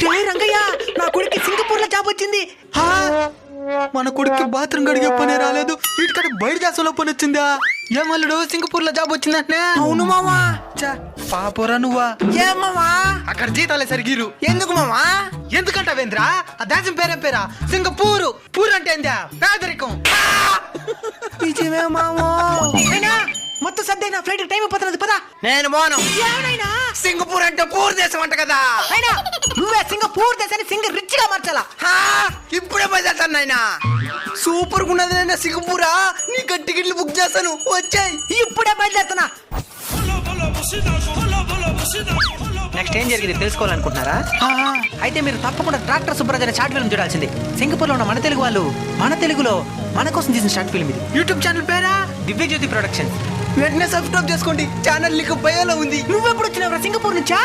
రంగయ్య, నా కొడుకు సింగపూర్ లో జాబ్ వచ్చింది. మన కొడుకు బాత్రూమ్ గడిగే పనే రాలేదు, వీటికడ బయట దేశంలో పని వచ్చిందా? ఏమల్లుడు సింగపూర్ లో జాబ్ వచ్చిందంటే? అవును మామా. పాపోరా నువ్వా? ఏం మామా? అక్కడ జీతాలే సరిగిరు. ఎందుకు మామా? ఎందుకంటావేంద్రా? ఆ దేశం పేరా సింగపూర్. పూర్ అంటే ఏందా? పేదరికం. నిజమే మామా. మొత్తం సర్దే, నా ఫ్లైట్ టైం అయిపోతున్నది, పదా. నేను పోను. ఏమైనా సింగపూర్ అంటే పూర్ దేశం అంట కదా. అయినా నువ్వే సింగపూర్ దేశాన్ని రిచ్ గా మార్చాలా? ఇప్పుడే బయలుదేరుతాను నాయన. సూపర్ గా ఉన్నది నాయన సింగపూరా. నీ టికెట్లు బుక్ చేస్తాను, వచ్చాయి. ఇప్పుడే బయలుదేరుతున్నా. నెక్స్ట్ ఏం జరిగింది తెలుసుకోవాలనుకుంటున్నారా? అయితే మీరు తప్పకుండా ట్రాక్టర్ సుబ్బరాజ్ అనే షార్ట్ ఫిల్మ్ చూడాల్సింది. సింగపూర్ లో ఉన్న మన తెలుగు వాళ్ళు మన తెలుగులో మన కోసం తీసిన షార్ట్ ఫిల్మ్ ఇది. యూట్యూబ్ ఛానల్ పేరా దివ్యజ్యోతి ప్రొడక్షన్. వెంటనే సబ్స్క్రైబ్ చేసుకోండి. ఛానల్ లింక్ బయోలో ఉంది. నువ్వెప్పుడు వచ్చినావు సింగపూర్ నుంచా?